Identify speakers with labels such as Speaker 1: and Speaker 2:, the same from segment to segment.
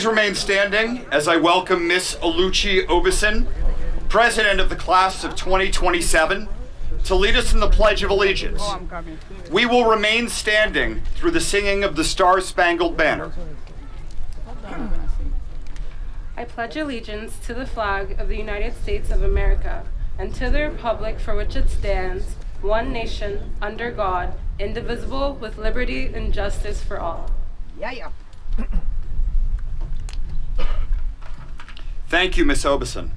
Speaker 1: Please remain standing as I welcome Miss Oluchi Obeson, President of the Class of 2027, to lead us in the Pledge of Allegiance. We will remain standing through the singing of the Star-Spangled Banner.
Speaker 2: I pledge allegiance to the flag of the United States of America and to the republic for which it stands, one nation, under God, indivisible, with liberty and justice for all.
Speaker 3: Yeah.
Speaker 1: Thank you, Miss Obeson.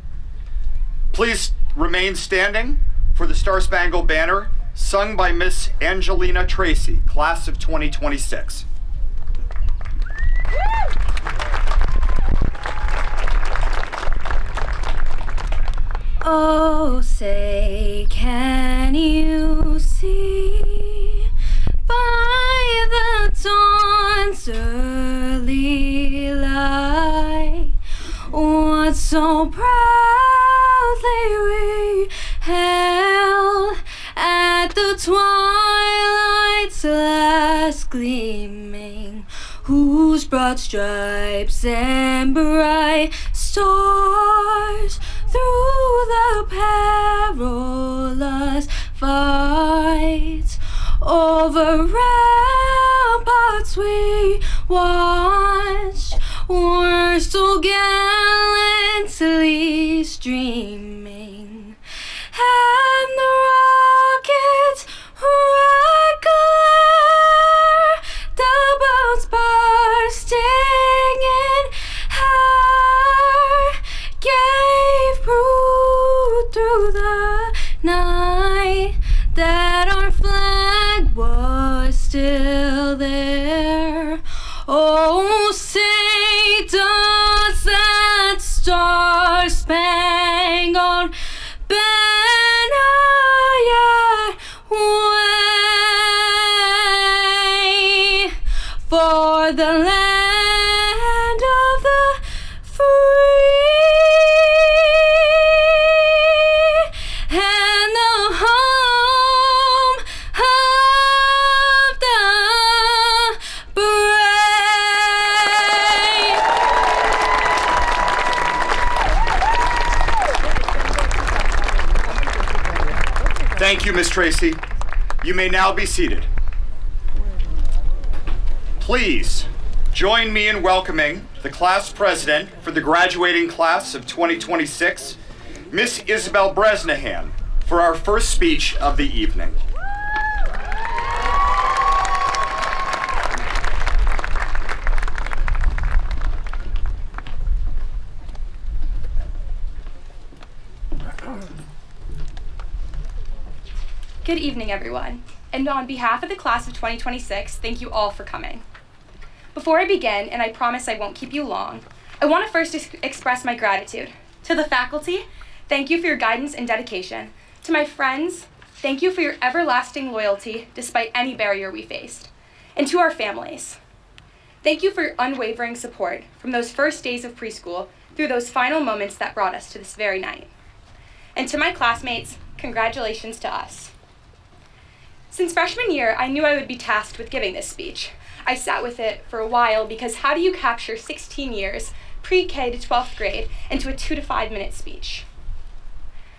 Speaker 1: Please remain standing for the Star-Spangled Banner, sung by Miss Angelina Tracy, Class of 2026.
Speaker 4: Oh, say, can you see by the dawn's early light what so proudly we hailed at the twilight's last gleaming, whose broad stripes and bright stars through the perilous fight over ramparts we watched were so gallantly streaming, and the rockets' red glare, the bombs bursting in air, gave proof through the night that our flag was still there. Oh, say does that star-spangled banner yet wave for the land of the free and the home of the brave.
Speaker 1: Thank you, Miss Tracy. You may now be seated. Please join me in welcoming the class president for the graduating class of 2026, Miss Isabel Bresnahan, for our first speech of the evening.
Speaker 5: Good evening, everyone. And on behalf of the class of 2026, thank you all for coming. Before I begin, and I promise I won't keep you long, I want to first express my gratitude. To the faculty, thank you for your guidance and dedication. To my friends, thank you for your everlasting loyalty despite any barrier we faced. And to our families, thank you for your unwavering support from those first days of preschool through those final moments that brought us to this very night. And to my classmates, congratulations to us. Since freshman year, I knew I would be tasked with giving this speech. I sat with it for a while because how do you capture 16 years, pre-K to 12th grade, into a 2 to 5 minute speech?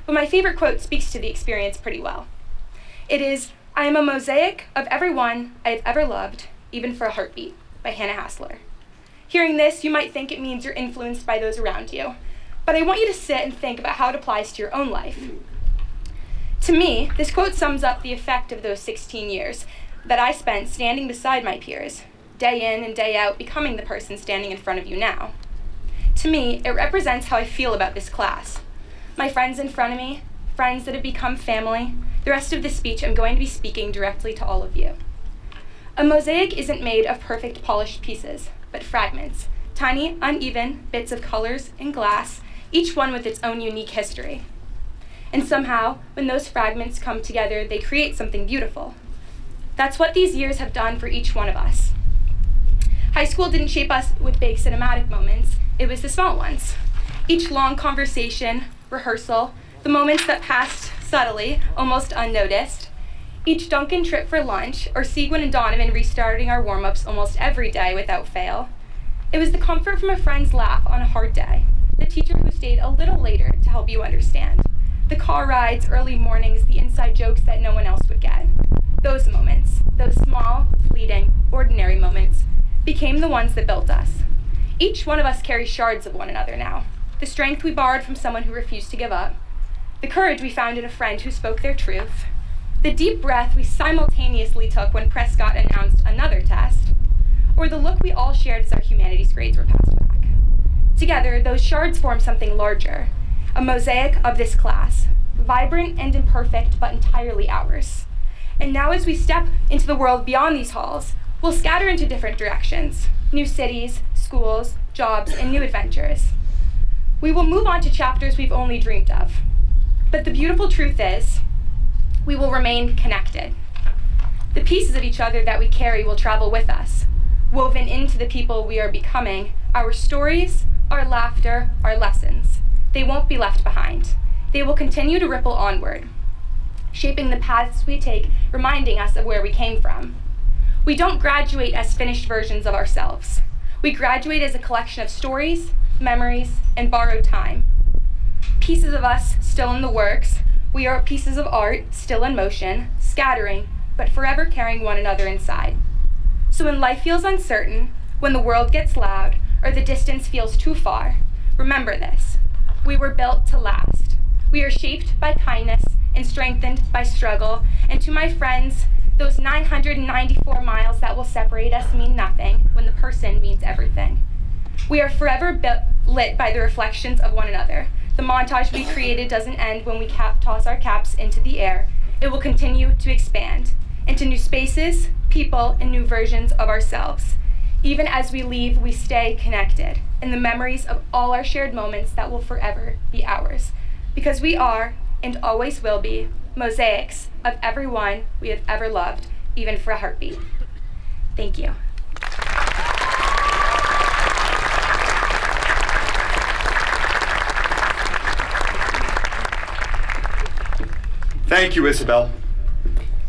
Speaker 5: But my favorite quote speaks to the experience pretty well. It is, "I am a mosaic of everyone I have ever loved, even for a heartbeat," by Hannah Hassler. Hearing this, you might think it means you're influenced by those around you, but I want you to sit and think about how it applies to your own life. To me, this quote sums up the effect of those 16 years that I spent standing beside my peers, day in and day out, becoming the person standing in front of you now. To me, it represents how I feel about this class. My friends in front of me, friends that have become family. The rest of the speech, I'm going to be speaking directly to all of you. A mosaic isn't made of perfect polished pieces, but fragments, tiny, uneven bits of colors and glass, each one with its own unique history. And somehow, when those fragments come together, they create something beautiful. That's what these years have done for each one of us. High school didn't shape us with big cinematic moments, it was the small ones. Each long conversation, rehearsal, the moments that passed subtly, almost unnoticed. Each Duncan trip for lunch, or Seguin and Donovan restarting our warm-ups almost every day without fail. It was the comfort from a friend's laugh on a hard day, the teacher who stayed a little later to help you understand, the car rides, early mornings, the inside jokes that no one else would get. Those moments, those small, fleeting, ordinary moments, became the ones that built us. Each one of us carries shards of one another now. The strength we borrowed from someone who refused to give up. The courage we found in a friend who spoke their truth. The deep breath we simultaneously took when Prescott announced another test. Or the look we all shared as our humanities grades were passed back. Together, those shards form something larger, a mosaic of this class, vibrant and imperfect, but entirely ours. And now as we step into the world beyond these halls, we'll scatter into different directions, new cities, schools, jobs, and new adventures. We will move on to chapters we've only dreamed of. But the beautiful truth is, we will remain connected. The pieces of each other that we carry will travel with us, woven into the people we are becoming, our stories, our laughter, our lessons. They won't be left behind. They will continue to ripple onward, shaping the paths we take, reminding us of where we came from. We don't graduate as finished versions of ourselves. We graduate as a collection of stories, memories, and borrowed time. Pieces of us still in the works, we are pieces of art still in motion, scattering, but forever carrying one another inside. So when life feels uncertain, when the world gets loud, or the distance feels too far, remember this: we were built to last. We are shaped by kindness and strengthened by struggle, and to my friends, those 994 miles that will separate us mean nothing when the person means everything. We are forever lit by the reflections of one another. The montage we created doesn't end when we toss our caps into the air. It will continue to expand into new spaces, people, and new versions of ourselves. Even as we leave, we stay connected in the memories of all our shared moments that will forever be ours. Because we are, and always will be, mosaics of everyone we have ever loved, even for a heartbeat. Thank you.
Speaker 1: Thank you, Isabel.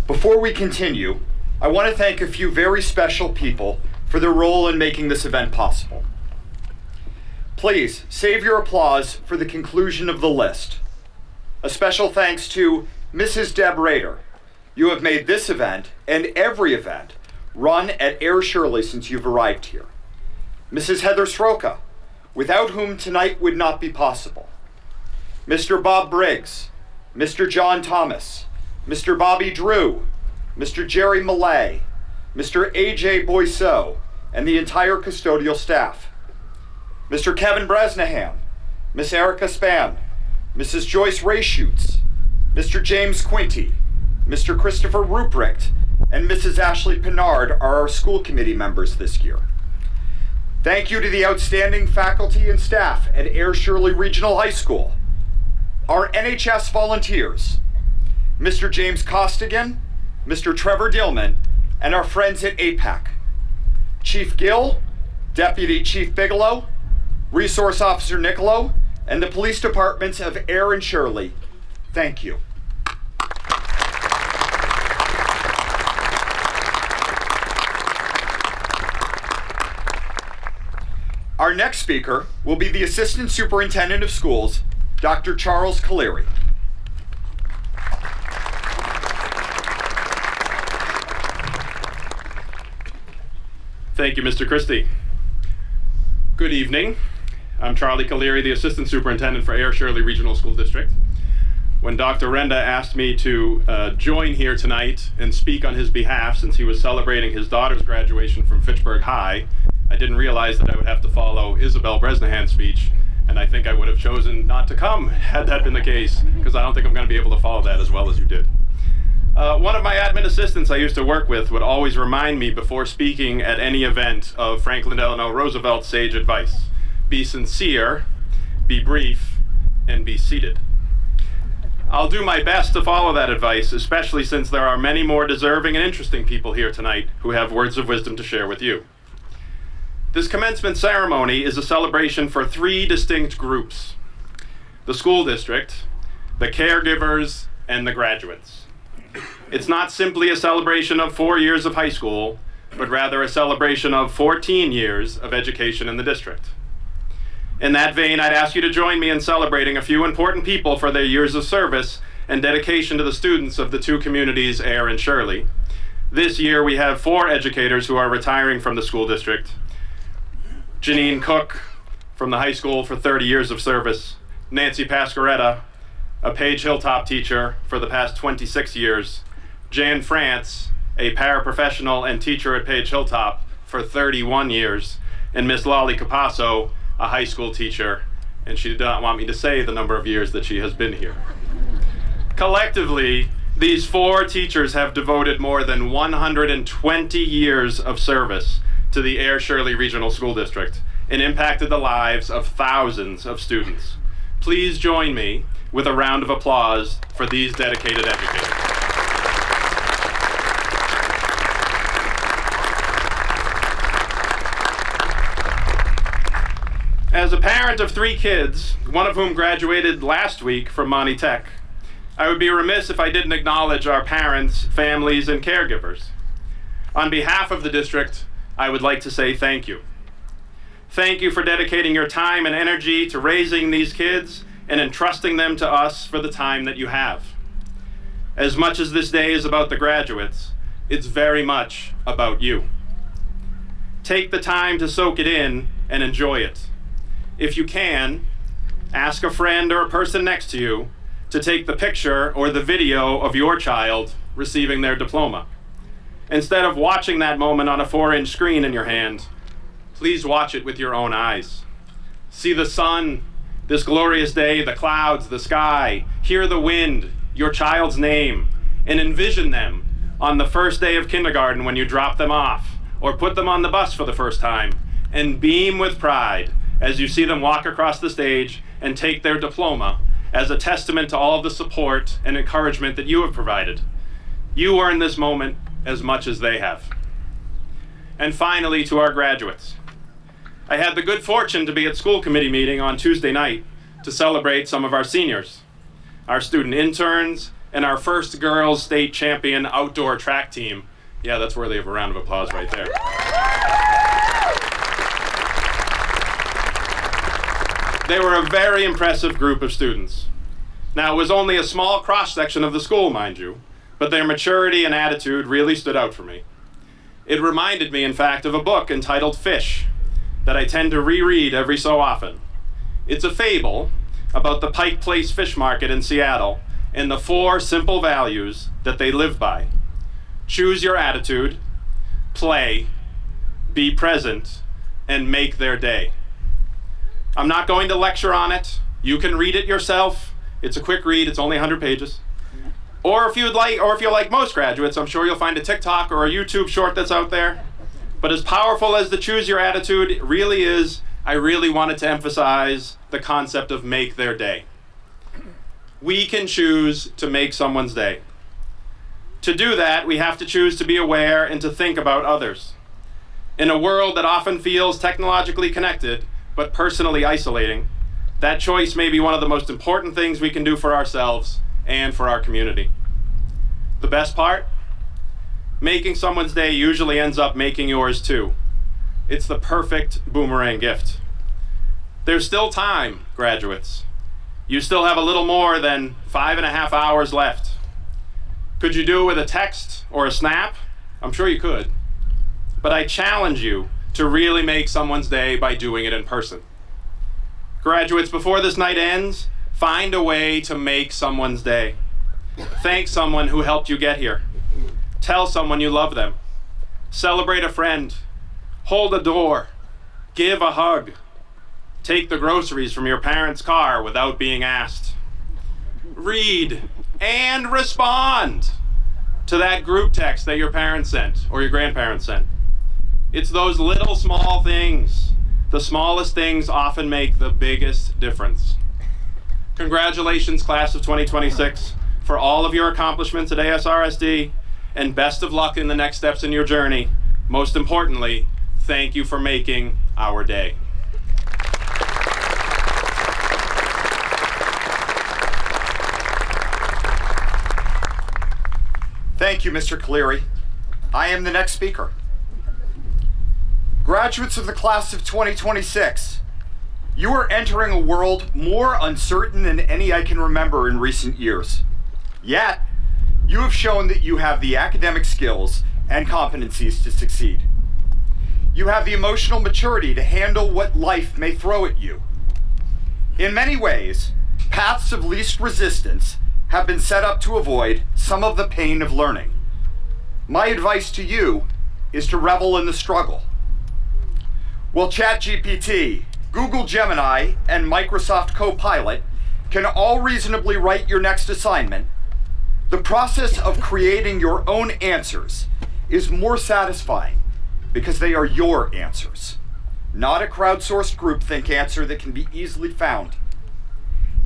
Speaker 1: Before we continue, I want to thank a few very special people for their role in making this event possible. Please save your applause for the conclusion of the list. A special thanks to Mrs. Deb Rader. You have made this event and every event run at Air Shirley since you've arrived here. Mrs. Heather Sroka, without whom tonight would not be possible. Mr. Bob Briggs, Mr. John Thomas, Mr. Bobby Drew, Mr. Jerry Millay, Mr. A.J. Boisseau, and the entire custodial staff. Mr. Kevin Bresnahan, Miss Erica Spann, Mrs. Joyce Rayshoots, Mr. James Quinty, Mr. Christopher Ruprecht, and Mrs. Ashley Pinard are our school committee members this year. Thank you to the outstanding faculty and staff at Air Shirley Regional High School, our NHS volunteers, Mr. James Costigan, Mr. Trevor Dillman, and our friends at APAC, Chief Gill, Deputy Chief Bigelow, Resource Officer Niccolo, and the police departments of Air and Shirley. Thank you. Our next speaker will be the Assistant Superintendent of Schools, Dr. Charles Caleri.
Speaker 3: Thank you, Mr. Christie. Good evening. I'm Charlie Caleri, the Assistant Superintendent for Air Shirley Regional School District. When Dr. Renda asked me to join here tonight and speak on his behalf since he was celebrating his daughter's graduation from Fitchburg High, I didn't realize that I would have to follow Isabel Bresnahan's speech, and I think I would have chosen not to come had that been the case, because I don't think I'm going to be able to follow that as well as you did. One of my admin assistants I used to work with would always remind me before speaking at any event of Franklin Delano Roosevelt's sage advice: be sincere, be brief, and be seated. I'll do my best to follow that advice, especially since there are many more deserving and interesting people here tonight who have words of wisdom to share with you. This commencement ceremony is a celebration for three distinct groups: the school district, the caregivers, and the graduates. It's not simply a celebration of 4 years of high school, but rather a celebration of 14 years of education in the district. In that vein, I'd ask you to join me in celebrating a few important people for their years of service and dedication to the students of the two communities, Ayer and Shirley. This year, we have 4 educators who are retiring from the school district. Janine Cook from the high school for 30 years of service. Nancy Pascaretta, a Page Hilltop teacher for the past 26 years. Jan France, a paraprofessional and teacher at Page Hilltop for 31 years. And Miss Lolly Capasso, a high school teacher, and she did not want me to say the number of years that she has been here. Collectively, these 4 teachers have devoted more than 120 years of service to the Ayer Shirley Regional School District and impacted the lives of thousands of students. Please join me with a round of applause for these dedicated educators. As a parent of 3 kids, one of whom graduated last week from Monty Tech, I would be remiss if I didn't acknowledge our parents, families, and caregivers. On behalf of the district, I would like to say thank you. Thank you for dedicating your time and energy to raising these kids and entrusting them to us for the time that you have. As much as this day is about the graduates, it's very much about you. Take the time to soak it in and enjoy it. If you can, ask a friend or a person next to you to take the picture or the video of your child receiving their diploma. Instead of watching that moment on a 4-inch screen in your hand, please watch it with your own eyes. See the sun, this glorious day, the clouds, the sky, hear the wind, your child's name, and envision them on the first day of kindergarten when you drop them off or put them on the bus for the first time, and beam with pride as you see them walk across the stage and take their diploma as a testament to all of the support and encouragement that you have provided. You earn this moment as much as they have. And finally, to our graduates. I had the good fortune to be at school committee meeting on Tuesday night to celebrate some of our seniors, our student interns, and our first girls state champion outdoor track team. Yeah, that's worthy of a round of applause right there. They were a very impressive group of students. Now, it was only a small cross-section of the school, mind you, but their maturity and attitude really stood out for me. It reminded me, in fact, of a book entitled Fish that I tend to reread every so often. It's a fable about the Pike Place Fish Market in Seattle and the 4 simple values that they live by. Choose your attitude, play, be present, and make their day. I'm not going to lecture on it. You can read it yourself. It's a quick read. It's only 100 pages. Or if you're like most graduates, I'm sure you'll find a TikTok or a YouTube short that's out there. But as powerful as the choose your attitude really is, I really wanted to emphasize the concept of make their day. We can choose to make someone's day. To do that, we have to choose to be aware and to think about others. In a world that often feels technologically connected, but personally isolating, that choice may be one of the most important things we can do for ourselves and for our community. The best part? Making someone's day usually ends up making yours too. It's the perfect boomerang gift. There's still time, graduates. You still have a little more than 5.5 hours left. Could you do it with a text or a snap? I'm sure you could. But I challenge you to really make someone's day by doing it in person. Graduates, before this night ends, find a way to make someone's day. Thank someone who helped you get here. Tell someone you love them. Celebrate a friend. Hold a door. Give a hug. Take the groceries from your parents' car without being asked. Read and respond to that group text that your parents sent or your grandparents sent. It's those little small things. The smallest things often make the biggest difference. Congratulations, class of 2026, for all of your accomplishments at ASRSD, and best of luck in the next steps in your journey. Most importantly, thank you for making our day.
Speaker 1: Thank you, Mr. Caleri. I am the next speaker. Graduates of the class of 2026, you are entering a world more uncertain than any I can remember in recent years. Yet, you have shown that you have the academic skills and competencies to succeed. You have the emotional maturity to handle what life may throw at you. In many ways, paths of least resistance have been set up to avoid some of the pain of learning. My advice to you is to revel in the struggle. While ChatGPT, Google Gemini, and Microsoft Copilot can all reasonably write your next assignment, the process of creating your own answers is more satisfying because they are your answers, not a crowdsourced groupthink answer that can be easily found.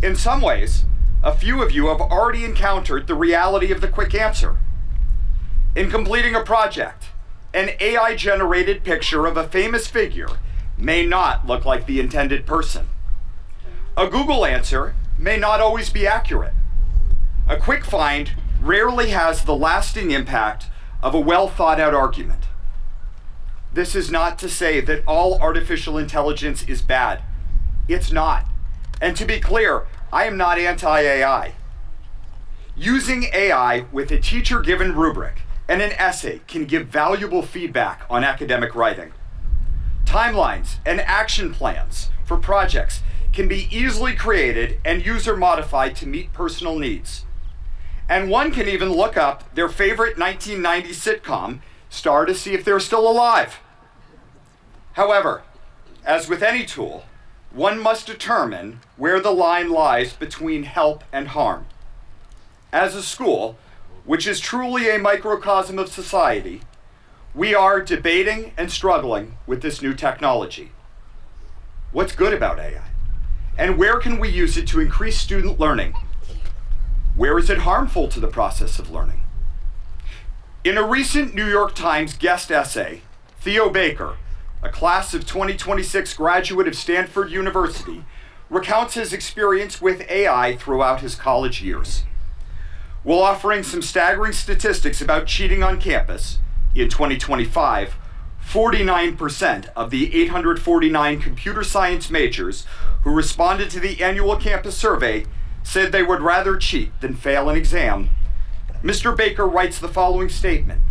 Speaker 1: In some ways, a few of you have already encountered the reality of the quick answer. In completing a project, an AI-generated picture of a famous figure may not look like the intended person. A Google answer may not always be accurate. A quick find rarely has the lasting impact of a well-thought-out argument. This is not to say that all artificial intelligence is bad. It's not. And to be clear, I am not anti-AI. Using AI with a teacher-given rubric and an essay can give valuable feedback on academic writing. Timelines and action plans for projects can be easily created and user-modified to meet personal needs. And one can even look up their favorite 1990s sitcom star to see if they're still alive. However, as with any tool, one must determine where the line lies between help and harm. As a school, which is truly a microcosm of society, we are debating and struggling with this new technology. What's good about AI? And where can we use it to increase student learning? Where is it harmful to the process of learning? In a recent New York Times guest essay, Theo Baker, a class of 2026 graduate of Stanford University, recounts his experience with AI throughout his college years. While offering some staggering statistics about cheating on campus, in 2025, 49% of the 849 computer science majors who responded to the annual campus survey said they would rather cheat than fail an exam. Mr. Baker writes the following statement: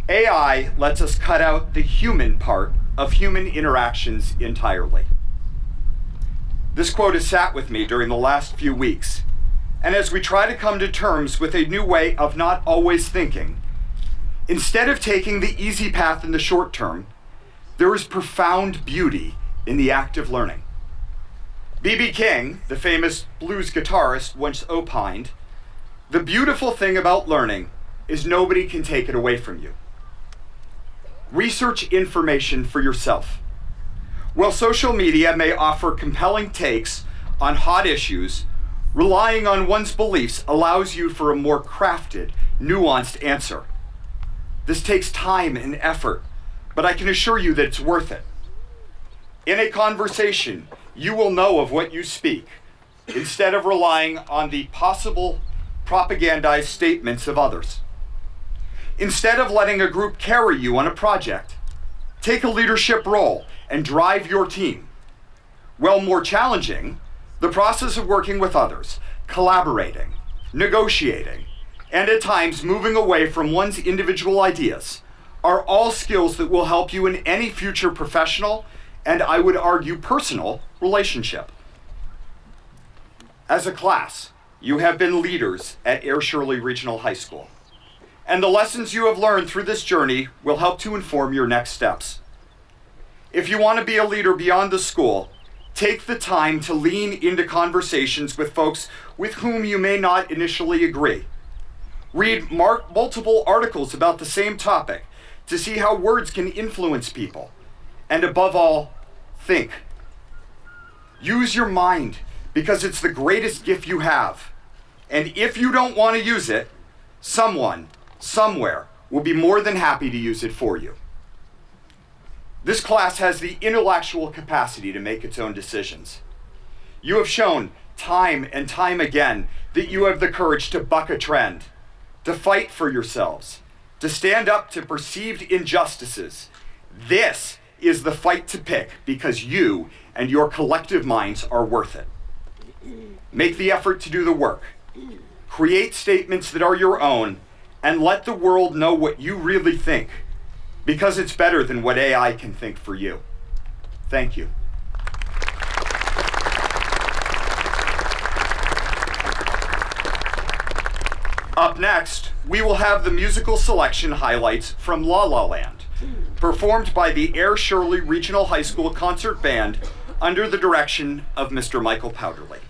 Speaker 1: AI lets us cut out the human part of human interactions entirely. This quote has sat with me during the last few weeks, and as we try to come to terms with a new way of not always thinking, instead of taking the easy path in the short term, there is profound beauty in the act of learning. B.B. King, the famous blues guitarist, once opined, "The beautiful thing about learning is nobody can take it away from you." Research information for yourself. While social media may offer compelling takes on hot issues, relying on one's beliefs allows you for a more crafted, nuanced answer. This takes time and effort, but I can assure you that it's worth it. In a conversation, you will know of what you speak, instead of relying on the possible propagandized statements of others. Instead of letting a group carry you on a project, take a leadership role and drive your team. While more challenging, the process of working with others, collaborating, negotiating, and at times moving away from one's individual ideas are all skills that will help you in any future professional and, I would argue, personal relationship. As a class, you have been leaders at Air Shirley Regional High School, and the lessons you have learned through this journey will help to inform your next steps. If you want to be a leader beyond the school, take the time to lean into conversations with folks with whom you may not initially agree. Read multiple articles about the same topic to see how words can influence people. And above all, think. Use your mind because it's the greatest gift you have. And if you don't want to use it, someone, somewhere, will be more than happy to use it for you. This class has the intellectual capacity to make its own decisions. You have shown time and time again that you have the courage to buck a trend, to fight for yourselves, to stand up to perceived injustices. This is the fight to pick because you and your collective minds are worth it. Make the effort to do the work. Create statements that are your own and let the world know what you really think, because it's better than what AI can think for you. Thank you. Up next, we will have the musical selection highlights from La La Land, performed by the Air Shirley Regional High School Concert Band under the direction of Mr. Michael Powderly.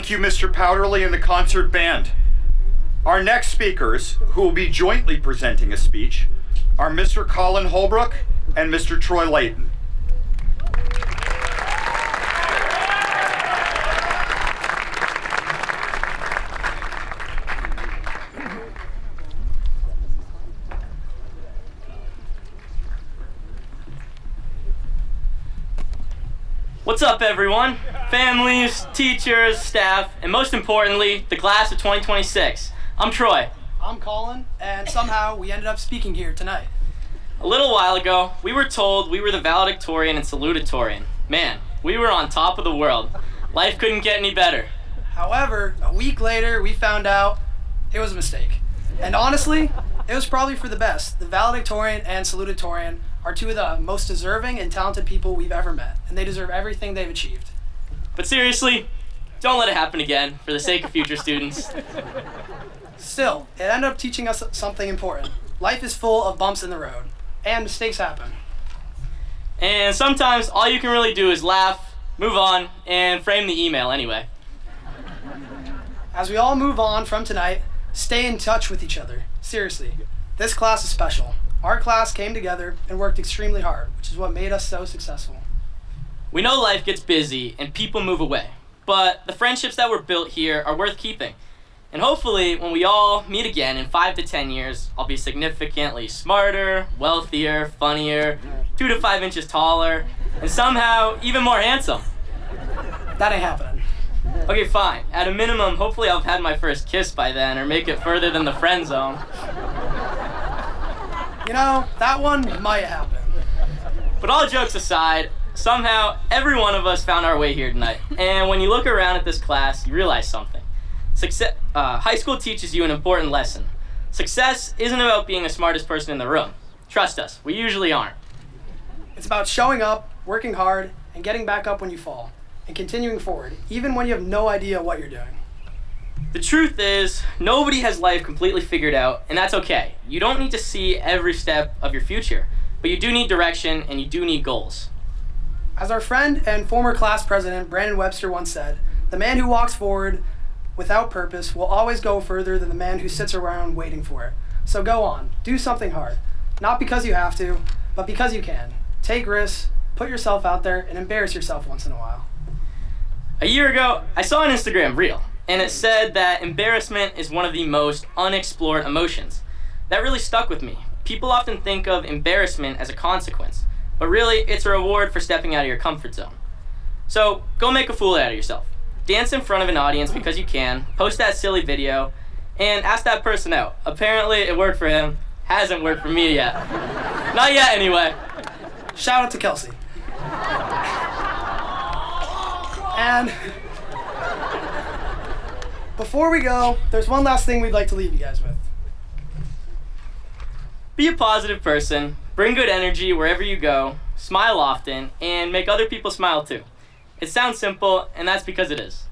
Speaker 1: Thank you, Mr. Powderly and the concert band. Our next speakers, who will be jointly presenting a speech, are Mr. Colin Holbrook and Mr. Troy Layton.
Speaker 6: What's up, everyone? Families, teachers, staff, and most importantly, the class of 2026. I'm Troy.
Speaker 7: I'm Colin, and somehow we ended up speaking here tonight.
Speaker 6: A little while ago, we were told we were the valedictorian and salutatorian. Man, we were on top of the world. Life couldn't get any better.
Speaker 7: However, a week later, we found out it was a mistake. And honestly, it was probably for the best. The valedictorian and salutatorian are two of the most deserving and talented people we've ever met, and they deserve everything they've achieved.
Speaker 6: But seriously, don't let it happen again for the sake of future students.
Speaker 7: Still, it ended up teaching us something important. Life is full of bumps in the road, and mistakes happen.
Speaker 6: And sometimes all you can really do is laugh, move on, and frame the email anyway.
Speaker 7: As we all move on from tonight, stay in touch with each other. Seriously, this class is special. Our class came together and worked extremely hard, which is what made us so successful.
Speaker 6: We know life gets busy and people move away, but the friendships that were built here are worth keeping. And hopefully, when we all meet again in 5 to 10 years, I'll be significantly smarter, wealthier, funnier, 2 to 5 inches taller, and somehow even more handsome.
Speaker 7: That ain't happening.
Speaker 6: Okay, fine. At a minimum, hopefully I'll have had my first kiss by then, or make it further than the friend zone.
Speaker 7: You know, that one might happen.
Speaker 6: But all jokes aside, somehow every one of us found our way here tonight. And when you look around at this class, you realize something. High school teaches you an important lesson. Success isn't about being the smartest person in the room. Trust us, we usually aren't.
Speaker 7: It's about showing up, working hard, and getting back up when you fall, and continuing forward, even when you have no idea what you're doing.
Speaker 6: The truth is, nobody has life completely figured out, and that's okay. You don't need to see every step of your future, but you do need direction and you do need goals.
Speaker 7: As our friend and former class president Brandon Webster once said, the man who walks forward without purpose will always go further than the man who sits around waiting for it. So go on, do something hard. Not because you have to, but because you can. Take risks, put yourself out there, and embarrass yourself once in a while.
Speaker 6: A year ago, I saw an Instagram reel, and it said that embarrassment is one of the most unexplored emotions. That really stuck with me. People often think of embarrassment as a consequence, but really it's a reward for stepping out of your comfort zone. So go make a fool out of yourself. Dance in front of an audience because you can, post that silly video, and ask that person out. Apparently it worked for him, hasn't worked for me yet. Not yet anyway.
Speaker 7: Shout out to Kelsey. And before we go, there's one last thing we'd like to leave you guys with.
Speaker 6: Be a positive person, bring good energy wherever you go, smile often, and make other people smile too. It sounds simple, and that's because it is.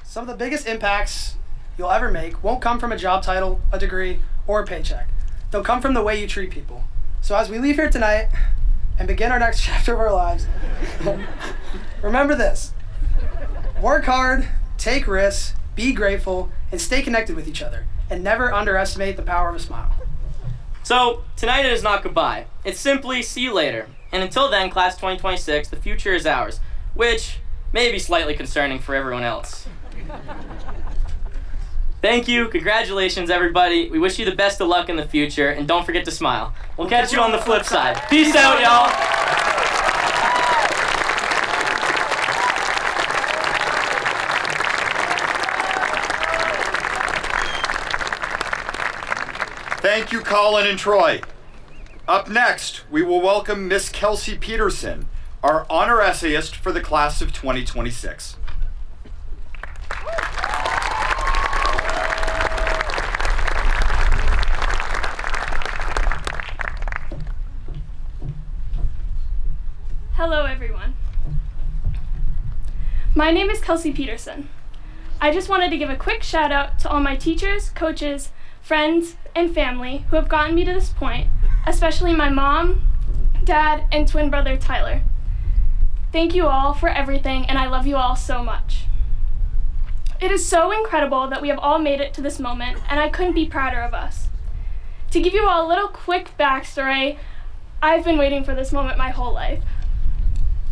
Speaker 7: Some of the biggest impacts you'll ever make won't come from a job title, a degree, or a paycheck. They'll come from the way you treat people. So as we leave here tonight and begin our next chapter of our lives, remember this. Work hard, take risks, be grateful, and stay connected with each other, and never underestimate the power of a smile.
Speaker 6: So, tonight it is not goodbye. It's simply see you later. And until then, class 2026, the future is ours, which may be slightly concerning for everyone else. Thank you, congratulations everybody. We wish you the best of luck in the future, and don't forget to smile. We'll catch you on the flip side. Peace out, y'all.
Speaker 1: Thank you, Colin and Troy. Up next, we will welcome Miss Kelsey Peterson, our honor essayist for the class of 2026.
Speaker 8: Hello, everyone. My name is Kelsey Peterson. I just wanted to give a quick shout out to all my teachers, coaches, friends, and family who have gotten me to this point, especially my mom, dad, and twin brother Tyler. Thank you all for everything, and I love you all so much. It is so incredible that we have all made it to this moment, and I couldn't be prouder of us. To give you all a little quick backstory, I've been waiting for this moment my whole life.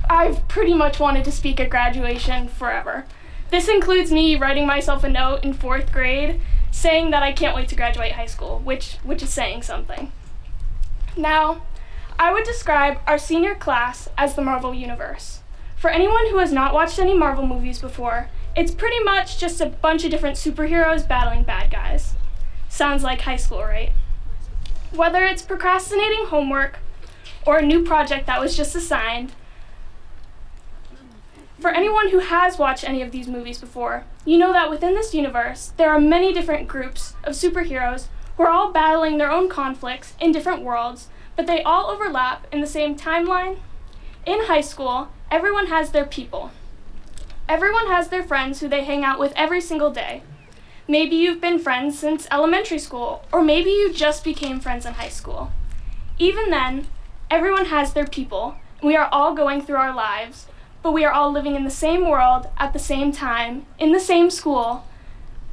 Speaker 8: I've pretty much wanted to speak at graduation forever. This includes me writing myself a note in 4th grade saying that I can't wait to graduate high school, which is saying something. Now, I would describe our senior class as the Marvel Universe. For anyone who has not watched any Marvel movies before, it's pretty much just a bunch of different superheroes battling bad guys. Sounds like high school, right? Whether it's procrastinating homework or a new project that was just assigned, for anyone who has watched any of these movies before, you know that within this universe, there are many different groups of superheroes who are all battling their own conflicts in different worlds, but they all overlap in the same timeline. In high school, everyone has their people. Everyone has their friends who they hang out with every single day. Maybe you've been friends since elementary school, or maybe you just became friends in high school. Even then, everyone has their people, and we are all going through our lives, but we are all living in the same world at the same time, in the same school,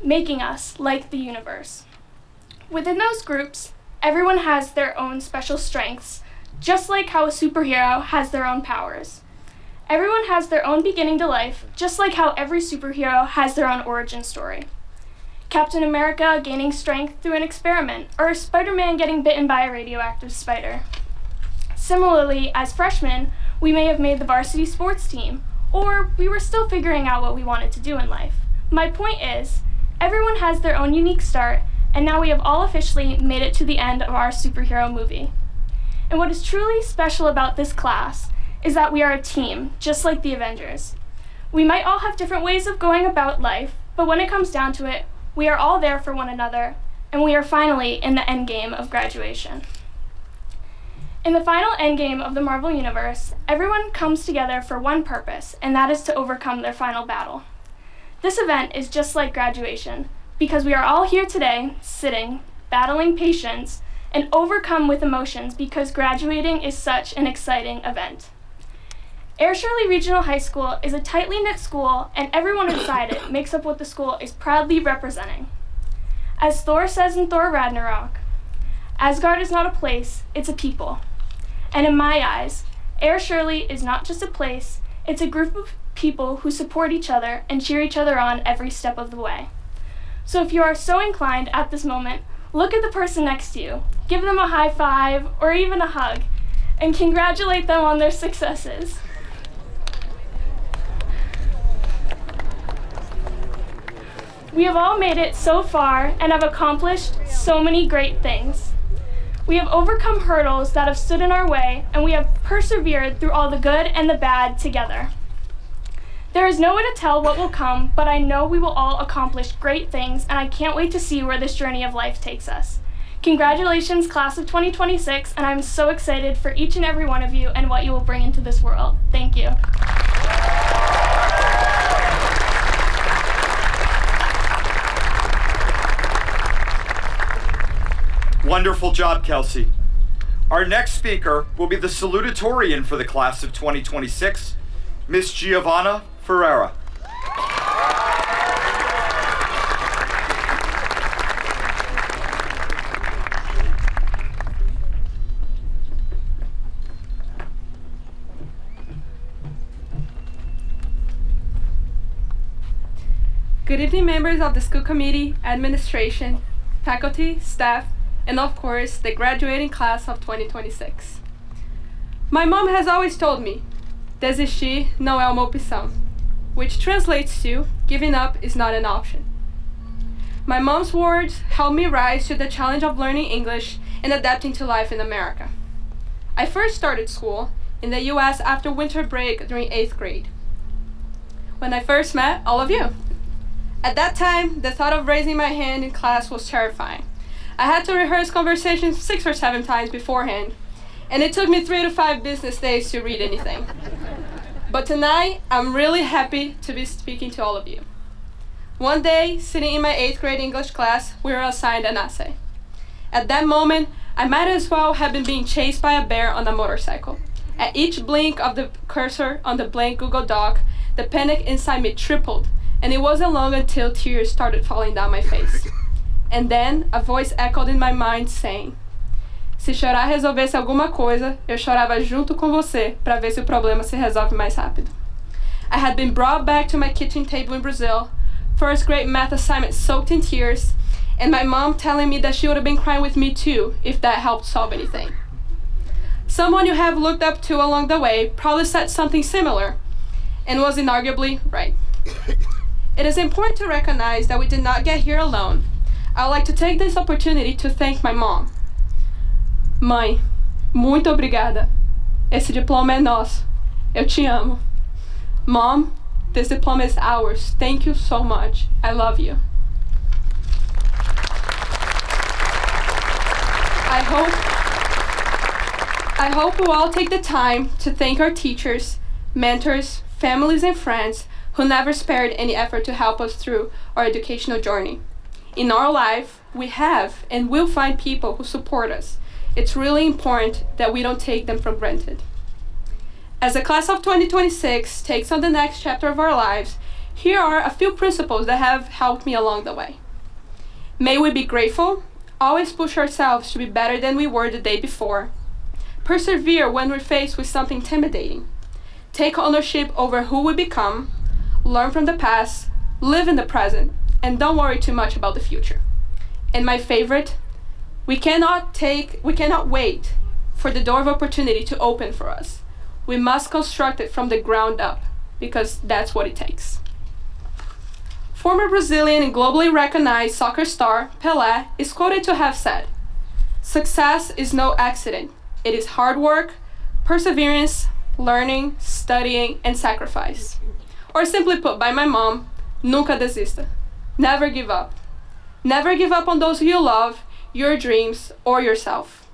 Speaker 8: making us like the universe. Within those groups, everyone has their own special strengths, just like how a superhero has their own powers. Everyone has their own beginning to life, just like how every superhero has their own origin story. Captain America gaining strength through an experiment, or Spider-Man getting bitten by a radioactive spider. Similarly, as freshmen, we may have made the varsity sports team, or we were still figuring out what we wanted to do in life. My point is, everyone has their own unique start, and now we have all officially made it to the end of our superhero movie. And what is truly special about this class is that we are a team, just like the Avengers. We might all have different ways of going about life, but when it comes down to it, we are all there for one another, and we are finally in the end game of graduation. In the final endgame of the Marvel Universe, everyone comes together for one purpose, and that is to overcome their final battle. This event is just like graduation, because we are all here today, sitting, battling patience, and overcome with emotions because graduating is such an exciting event. Air Shirley Regional High School is a tightly knit school, and everyone inside it makes up what the school is proudly representing. As Thor says in Thor Ragnarok, Asgard is not a place, it's a people. And in my eyes, Air Shirley is not just a place, it's a group of people who support each other and cheer each other on every step of the way. So if you are so inclined at this moment, look at the person next to you, give them a high five or even a hug, and congratulate them on their successes. We have all made it so far and have accomplished so many great things. We have overcome hurdles that have stood in our way, and we have persevered through all the good and the bad together. There is no way to tell what will come, but I know we will all accomplish great things, and I can't wait to see where this journey of life takes us. Congratulations, class of 2026, and I'm so excited for each and every one of you and what you will bring into this world. Thank you.
Speaker 1: Wonderful job, Kelsey. Our next speaker will be the salutatorian for the class of 2026, Miss Giovanna Ferreira.
Speaker 2: Good evening, members of the school committee, administration, faculty, staff, and of course, the graduating class of 2026. My mom has always told me, desistir não é uma opção, which translates to, giving up is not an option. My mom's words helped me rise to the challenge of learning English and adapting to life in America. I first started school in the US after winter break during 8th grade, when I first met all of you. At that time, the thought of raising my hand in class was terrifying. I had to rehearse conversations 6 or 7 times beforehand, and it took me 3 to 5 business days to read anything. But tonight, I'm really happy to be speaking to all of you. One day, sitting in my 8th grade English class, we were assigned an essay. At that moment, I might as well have been being chased by a bear on a motorcycle. At each blink of the cursor on the blank Google Doc, the panic inside me tripled,
Speaker 9: and it wasn't long until tears started falling down my face. And then a voice echoed in my mind saying, se chorar resolvesse alguma coisa, eu chorava junto com você para ver se o problema se resolve mais rápido. I had been brought back to my kitchen table in Brazil, first grade math assignment soaked in tears, and my mom telling me that she would have been crying with me too if that helped solve anything. Someone you have looked up to along the way probably said something similar, and was inarguably right. It is important to recognize that we did not get here alone. I would like to take this opportunity to thank my mom. Mãe, muito obrigada. Esse diploma é nosso. Eu te amo. Mom, this diploma is ours. Thank you so much. I love you. I hope we'll all take the time to thank our teachers, mentors, families, and friends who never spared any effort to help us through our educational journey. In our life, we have and will find people who support us. It's really important that we don't take them for granted. As the class of 2026 takes on the next chapter of our lives, here are a few principles that have helped me along the way. May we be grateful, always push ourselves to be better than we were the day before, persevere when we're faced with something intimidating, take ownership over who we become, learn from the past, live in the present, and don't worry too much about the future. And my favorite, we cannot wait for the door of opportunity to open for us. We must construct it from the ground up, because that's what it takes. Former Brazilian and globally recognized soccer star Pelé is quoted to have said, "Success is no accident. It is hard work, perseverance, learning, studying, and sacrifice." Or simply put by my mom, nunca desista. Never give up. Never give up on those who you love, your dreams, or yourself.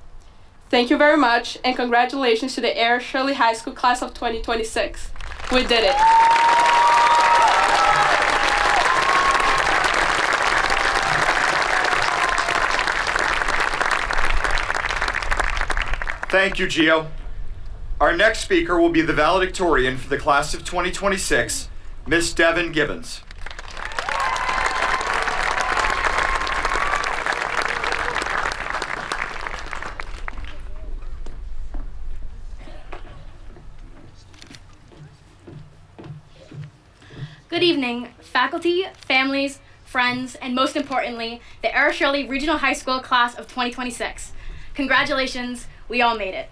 Speaker 9: Thank you very much, and congratulations to the Air Shirley High School class of 2026. We did it.
Speaker 1: Thank you, Gio. Our next speaker will be the valedictorian for the class of 2026, Miss Devin Gibbons.
Speaker 10: Good evening, faculty, families, friends, and most importantly, the Air Shirley Regional High School class of 2026. Congratulations, we all made it.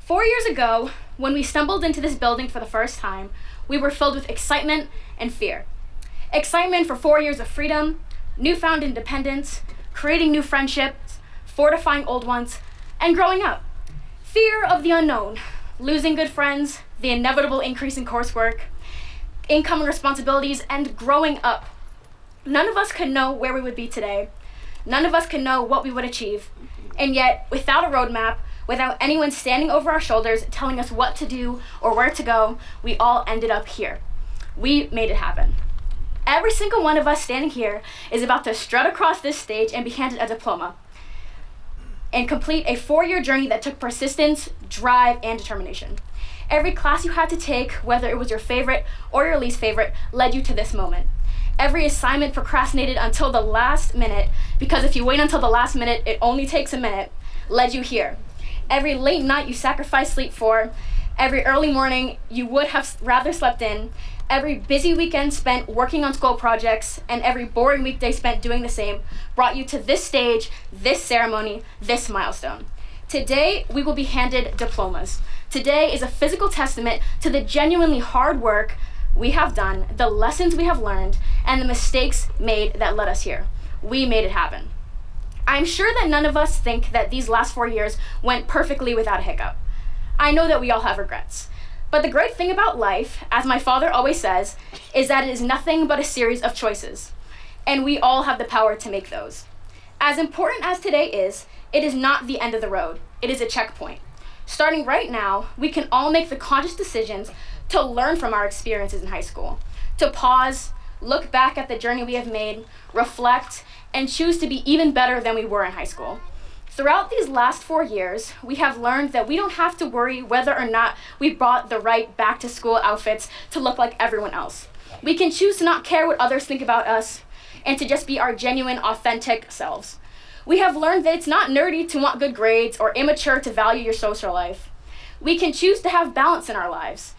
Speaker 10: 4 years ago, when we stumbled into this building for the first time, we were filled with excitement and fear. Excitement for 4 years of freedom, newfound independence, creating new friendships, fortifying old ones, and growing up. Fear of the unknown, losing good friends, the inevitable increase in coursework, incoming responsibilities, and growing up. None of us could know where we would be today. None of us could know what we would achieve. And yet, without a roadmap, without anyone standing over our shoulders telling us what to do or where to go, we all ended up here. We made it happen. Every single one of us standing here is about to strut across this stage and be handed a diploma and complete a 4-year journey that took persistence, drive, and determination. Every class you had to take, whether it was your favorite or your least favorite, led you to this moment. Every assignment procrastinated until the last minute, because if you wait until the last minute, it only takes a minute, led you here. Every late night you sacrificed sleep for, every early morning you would have rather slept in, every busy weekend spent working on school projects, and every boring weekday spent doing the same brought you to this stage, this ceremony, this milestone. Today, we will be handed diplomas. Today is a physical testament to the genuinely hard work we have done, the lessons we have learned, and the mistakes made that led us here. We made it happen. I'm sure that none of us think that these last 4 years went perfectly without a hiccup. I know that we all have regrets. But the great thing about life, as my father always says, is that it is nothing but a series of choices. And we all have the power to make those. As important as today is, it is not the end of the road. It is a checkpoint. Starting right now, we can all make the conscious decisions to learn from our experiences in high school, to pause, look back at the journey we have made, reflect, and choose to be even better than we were in high school. Throughout these last 4 years, we have learned that we don't have to worry whether or not we bought the right back-to-school outfits to look like everyone else. We can choose to not care what others think about us and to just be our genuine, authentic selves. We have learned that it's not nerdy to want good grades or immature to value your social life. We can choose to have balance in our lives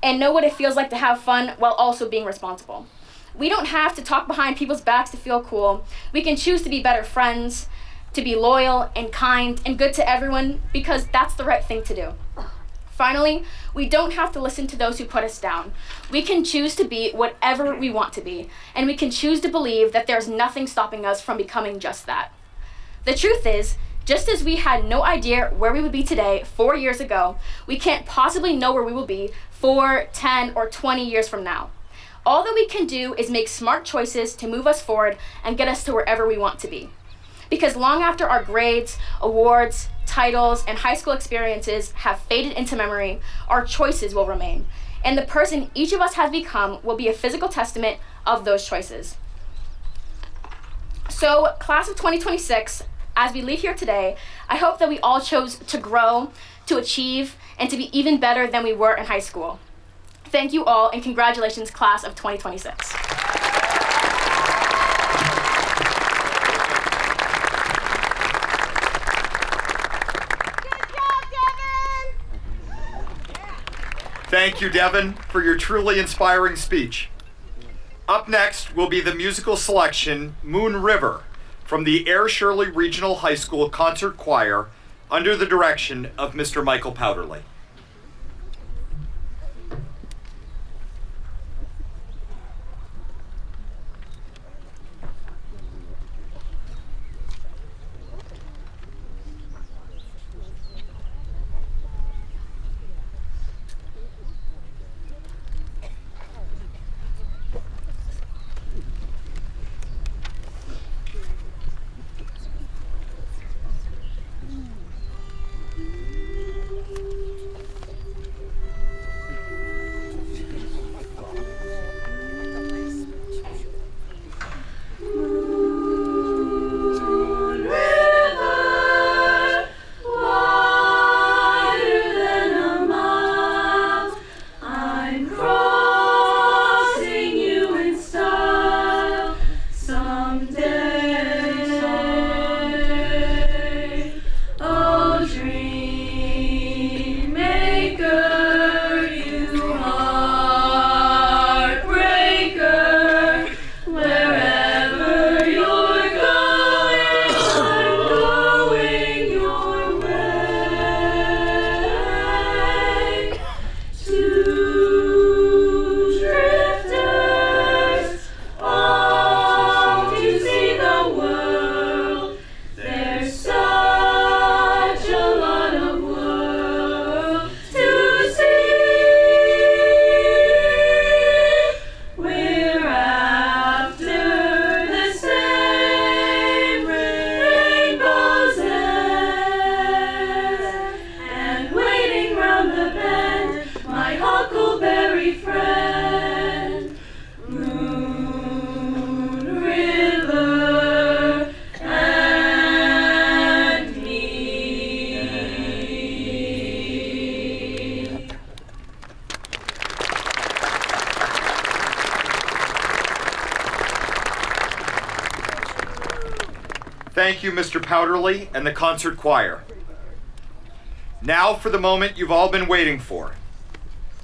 Speaker 10: and know what it feels like to have fun while also being responsible. We don't have to talk behind people's backs to feel cool. We can choose to be better friends, to be loyal and kind and good to everyone because that's the right thing to do. Finally, we don't have to listen to those who put us down. We can choose to be whatever we want to be, and we can choose to believe that there's nothing stopping us from becoming just that. The truth is, just as we had no idea where we would be today 4 years ago, we can't possibly know where we will be 4, 10, or 20 years from now. All that we can do is make smart choices to move us forward and get us to wherever we want to be. Because long after our grades, awards, titles, and high school experiences have faded into memory, our choices will remain. And the person each of us has become will be a physical testament of those choices. So, class of 2026, as we leave here today, I hope that we all chose to grow, to achieve, and to be even better than we were in high school. Thank you all, and congratulations, class of 2026.
Speaker 1: Thank you, Devin, for your truly inspiring speech. Up next will be the musical selection Moon River from the Air Shirley Regional High School Concert Choir under the direction of Mr. Michael Powderly. Thank you, Mr. Powderly and the concert choir. Now for the moment you've all been waiting for.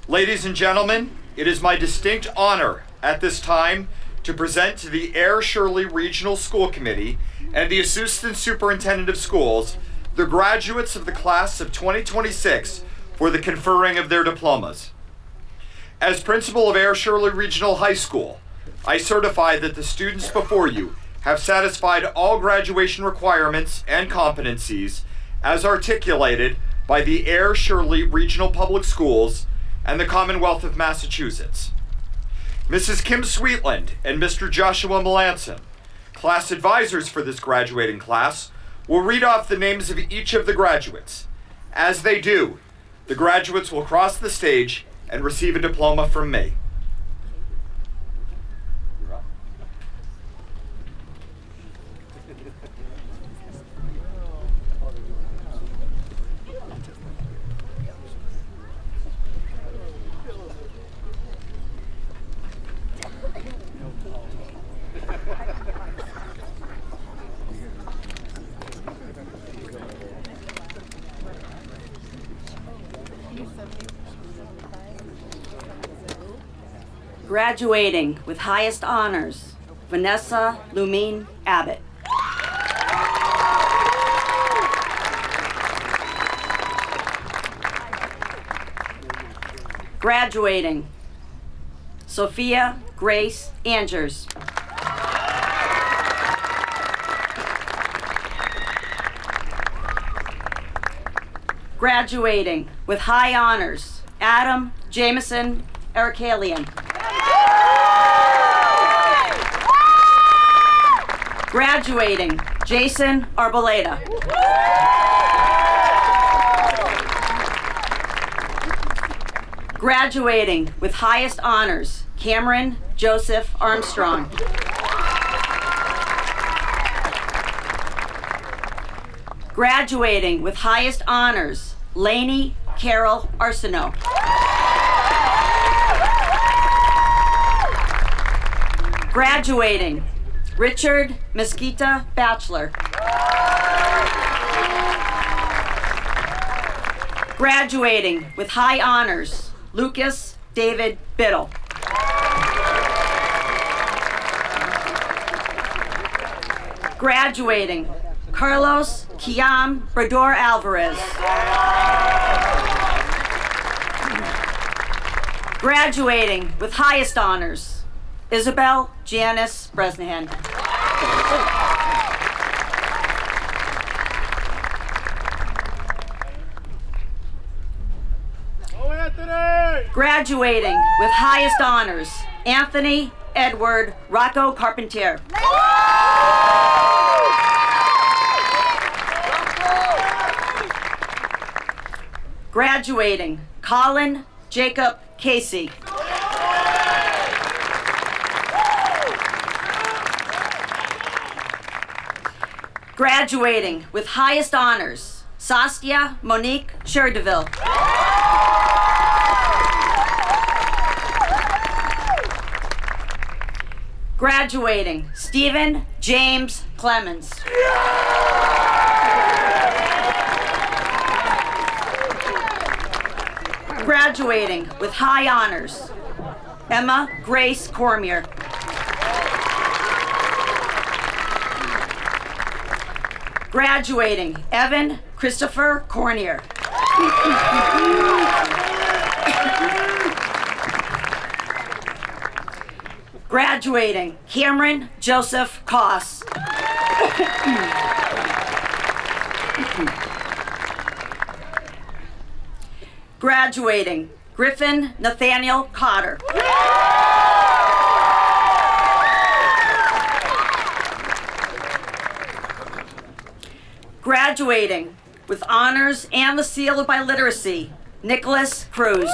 Speaker 1: Ladies and gentlemen, it is my distinct honor at this time to present to the Air Shirley Regional School Committee and the Assistant Superintendent of Schools the graduates of the class of 2026 for the conferring of their diplomas. As principal of Air Shirley Regional High School, I certify that the students before you have satisfied all graduation requirements and competencies as articulated by the Air Shirley Regional Public Schools and the Commonwealth of Massachusetts. Mrs. Kim Sweetland and Mr. Joshua Melanson, class advisors for this graduating class, will read off the names of each of the graduates. As they do, the graduates will cross the stage and receive a diploma from me.
Speaker 11: Graduating with highest honors, Vanessa Lumine Abbott. Graduating, Sophia Grace Angers. Graduating with high honors, Adam Jameson Ericalian. Graduating, Jason Arboleda. Graduating with highest honors, Cameron Joseph Armstrong. Graduating with highest honors, Lainey Carol Arsenault. Graduating, Richard Mesquita Bachelor. Graduating with high honors, Lucas David Biddle. Graduating, Carlos Kiam Brador Alvarez. Graduating with highest honors, Isabel Janice Bresnahan. Graduating with highest honors, Anthony Edward Rocco Carpentier. Graduating, Colin Jacob Casey. Graduating with highest honors, Sastia Monique Cherdeville. Graduating, Stephen James Clemens. Graduating with high honors, Emma Grace Cormier. Graduating, Evan Christopher Cornier. Graduating, Cameron Joseph Koss. Graduating, Griffin Nathaniel Cotter. Graduating with honors and the seal of biliteracy, Nicholas Cruz.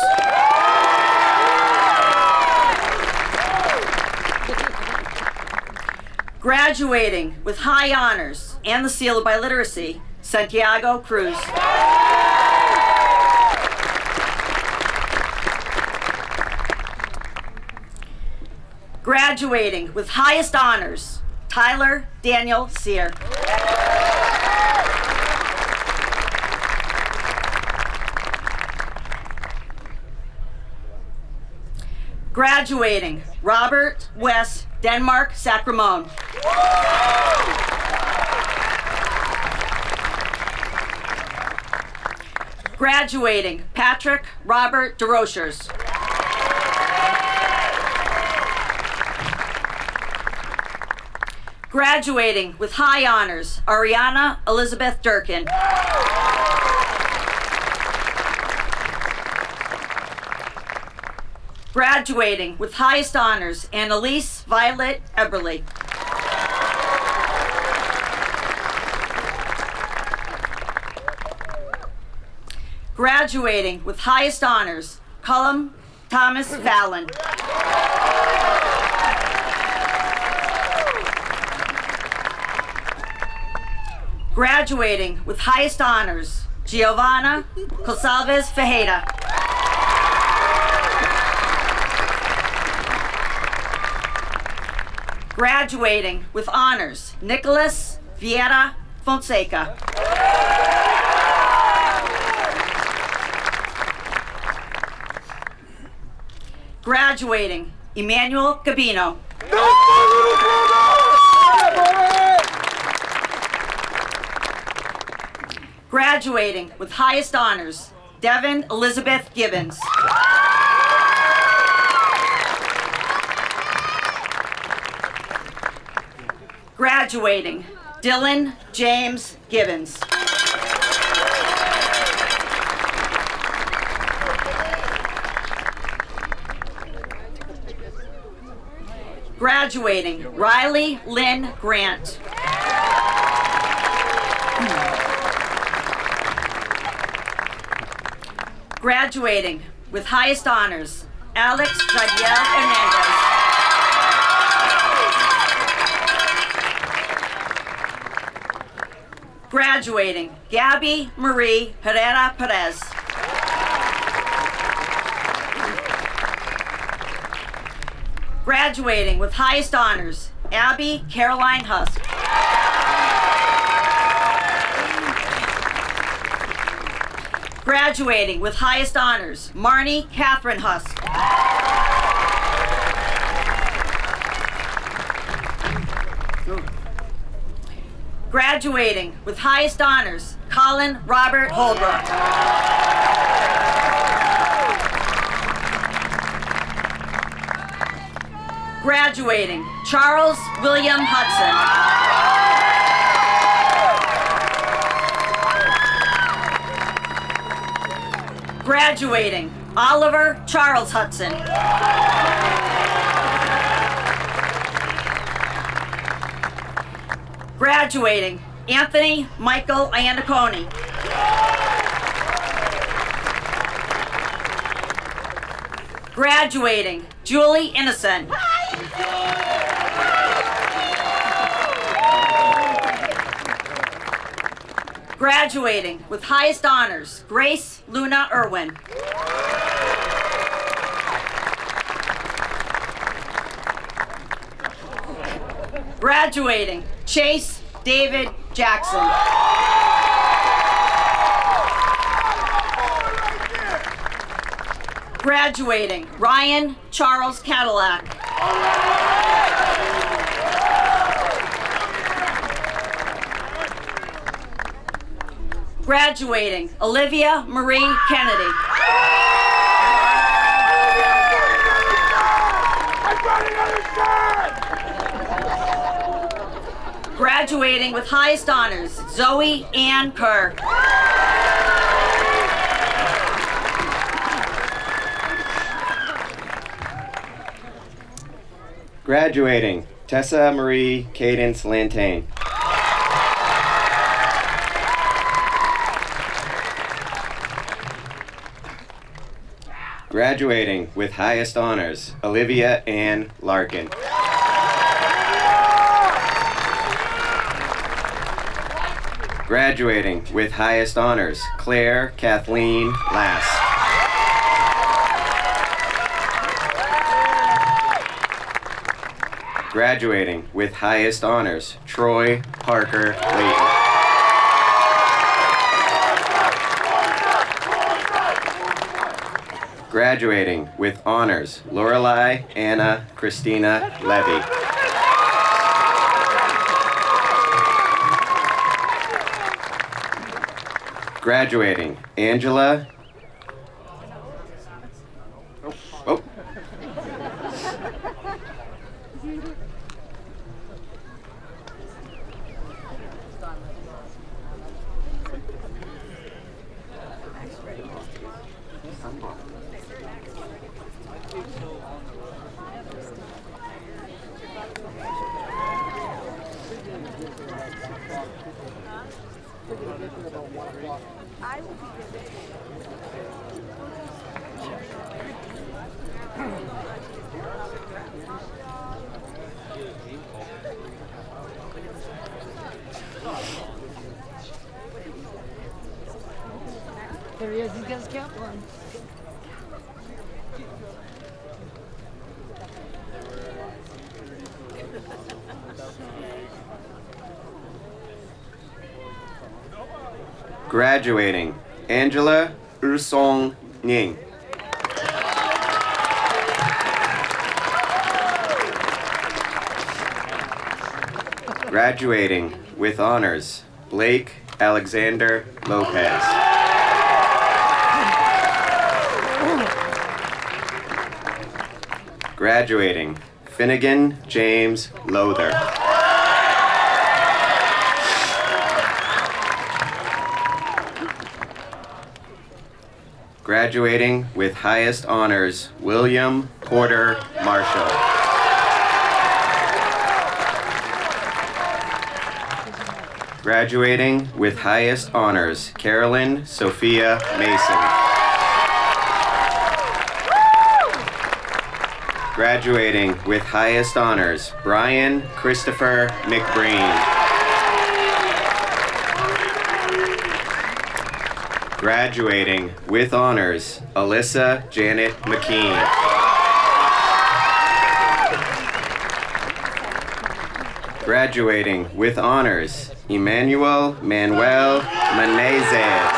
Speaker 11: Graduating with high honors and the seal of biliteracy, Santiago Cruz. Graduating with highest honors, Tyler Daniel Sear. Graduating, Robert West Denmark Sacramone. Graduating, Patrick Robert DeRochers. Graduating with high honors, Ariana Elizabeth Durkin. Graduating with highest honors, Annalise Violet Eberly. Graduating with highest honors, Cullum Thomas Fallon. Graduating with highest honors, Giovanna Consalves Fejeda. Graduating with honors, Nicholas Vieira Fonseca. Graduating, Emmanuel Gabino. Graduating with highest honors, Devin Elizabeth Gibbons. Graduating, Dylan James Gibbons. Graduating, Riley Lynn Grant. Graduating with highest honors, Alex Jadiel Hernandez. Graduating, Gabby Marie Herrera Perez. Graduating with highest honors, Abby Caroline Husk. Graduating with highest honors, Marnie Catherine Husk. Graduating with highest honors, Colin Robert Holbrook. Graduating, Charles William Hudson. Graduating, Oliver Charles Hudson. Graduating, Anthony Michael Iannacone. Graduating, Julie Innocent. Graduating with highest honors, Grace Luna Irwin. Graduating, Chase David Jackson. Graduating, Ryan Charles Cadillac. Graduating, Olivia Marie Kennedy. Graduating with highest honors, Zoe Ann Kerr.
Speaker 12: Graduating, Tessa Marie Cadence Lantain. Graduating with highest honors, Olivia Ann Larkin. Graduating with highest honors, Claire Kathleen Last. Graduating with highest honors, Troy Parker Layton. Graduating with honors, Lorelei Anna Christina Levy. Graduating, Angela. Oh.
Speaker 13: There he is. He's got his cap on.
Speaker 12: Graduating, Angela Ursong Ning. Graduating with honors, Blake Alexander Lopez. Graduating, Finnegan James Lother. Graduating with highest honors, William Porter Marshall. Graduating with highest honors, Carolyn Sophia Mason. Graduating with highest honors, Brian Christopher McBreen. Graduating with honors, Alyssa Janet McKean. Graduating with honors, Emmanuel Manuel Menezes.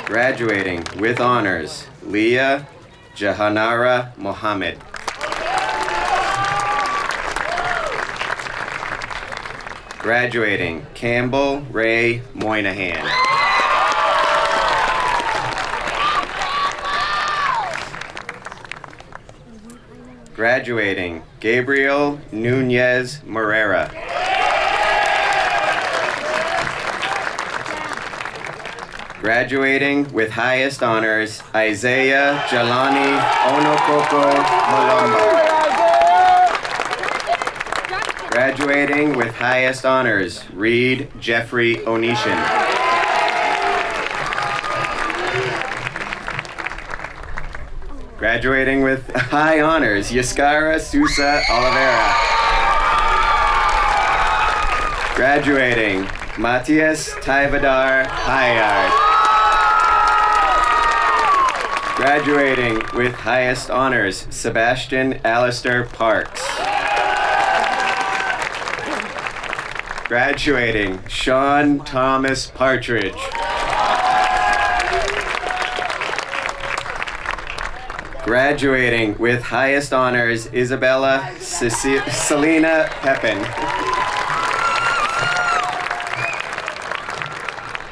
Speaker 12: Graduating with honors, Leah Jahanara Mohammed. Graduating, Campbell Ray Moynihan. Graduating, Gabriel Nunez Morera. Graduating with highest honors, Isaiah Jelani Onokoko Malomba. Graduating with highest honors, Reed Jeffrey Onishin. Graduating with high honors, Yaskara Sousa Oliveira. Graduating, Matthias Taivadar Hayard. Graduating with highest honors, Sebastian Alistair Parks. Graduating, Sean Thomas Partridge. Graduating with highest honors, Isabella Selena Pepin.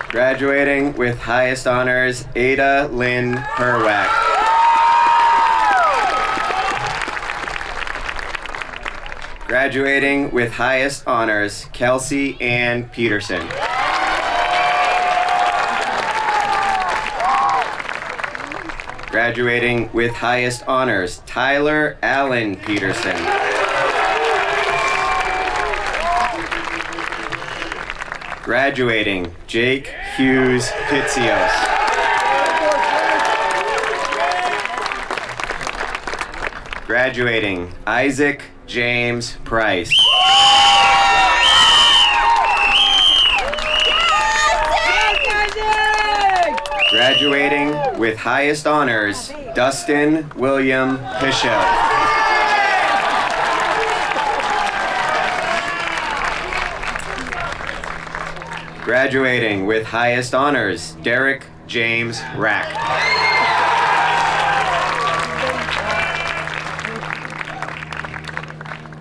Speaker 12: Graduating with highest honors, Ada Lynn Herwack. Graduating with highest honors, Kelsey Ann Peterson. Graduating with highest honors, Tyler Allen Peterson. Graduating, Jake Hughes Pitzios. Graduating, Isaac James Price. Graduating with highest honors, Dustin William Pichel. Graduating with highest honors, Derek James Rack.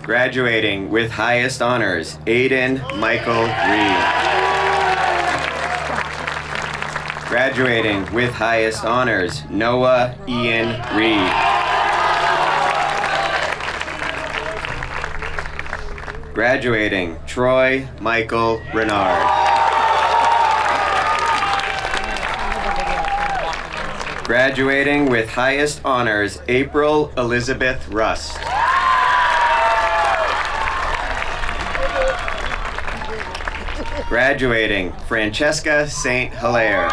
Speaker 12: Graduating with highest honors, Aiden Michael Reed. Graduating with highest honors, Noah Ian Reed. Graduating, Troy Michael Renard. Graduating with highest honors, April Elizabeth Rust. Graduating, Francesca St. Hilaire.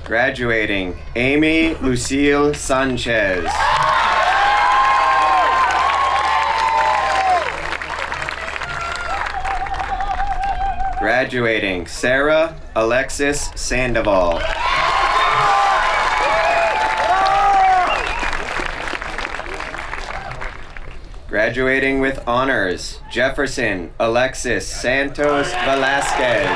Speaker 12: Graduating, Amy Lucille Sanchez. Graduating, Sarah Alexis Sandoval. Graduating with honors, Jefferson Alexis Santos Velasquez.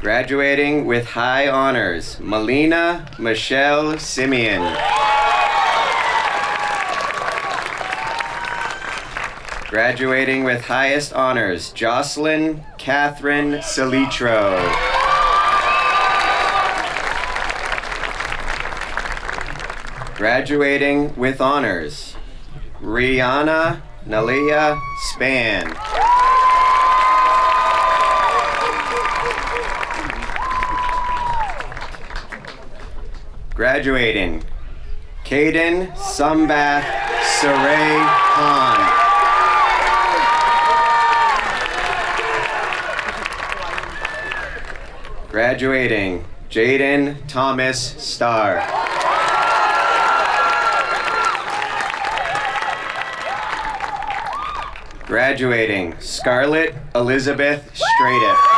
Speaker 12: Graduating with high honors, Melina Michelle Simeon. Graduating with highest honors, Jocelyn Catherine Salitro. Graduating with honors, Rihanna Nalia Span. Graduating, Caden Sumbath Saray Khan. Graduating, Jaden Thomas Starr. Graduating, Scarlett Elizabeth Stradiff.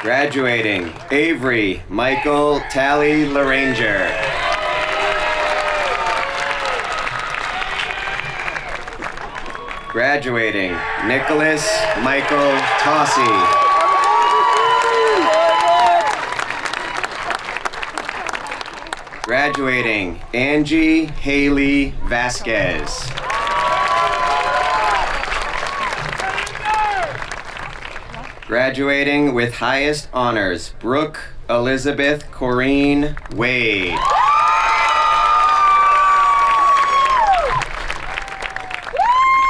Speaker 12: Graduating, Avery Michael Talley Laranger. Graduating, Nicholas Michael Tossi. Graduating, Angie Haley Vasquez. Graduating with highest honors, Brooke Elizabeth Corrine Wade.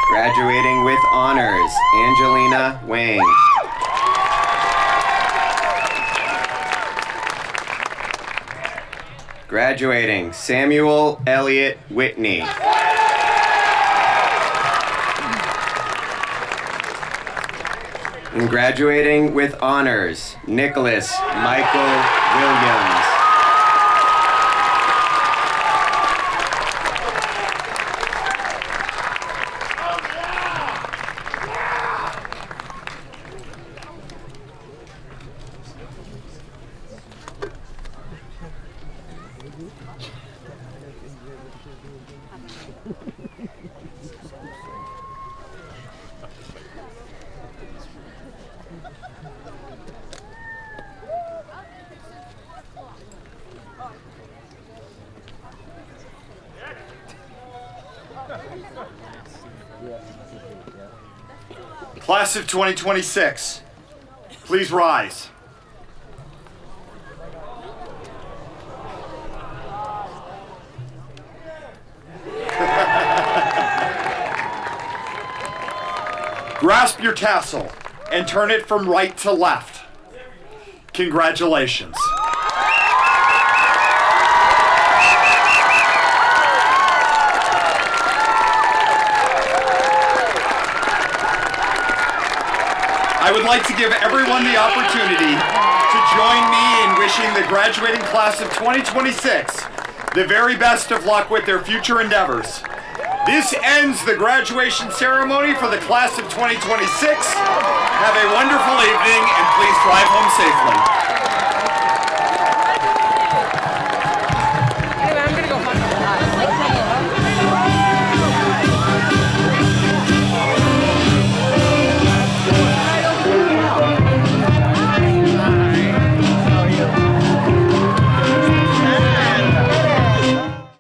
Speaker 12: Graduating with honors, Angelina Wang. Graduating, Samuel Elliott Whitney. And graduating with honors, Nicholas Michael Williams.
Speaker 1: Class of 2026, please rise. Grasp your tassel and turn it from right to left. Congratulations. I would like to give everyone the opportunity to join me in wishing the graduating class of 2026 the very best of luck with their future endeavors. This ends the graduation ceremony for the class of 2026. Have a wonderful evening and please drive home safely.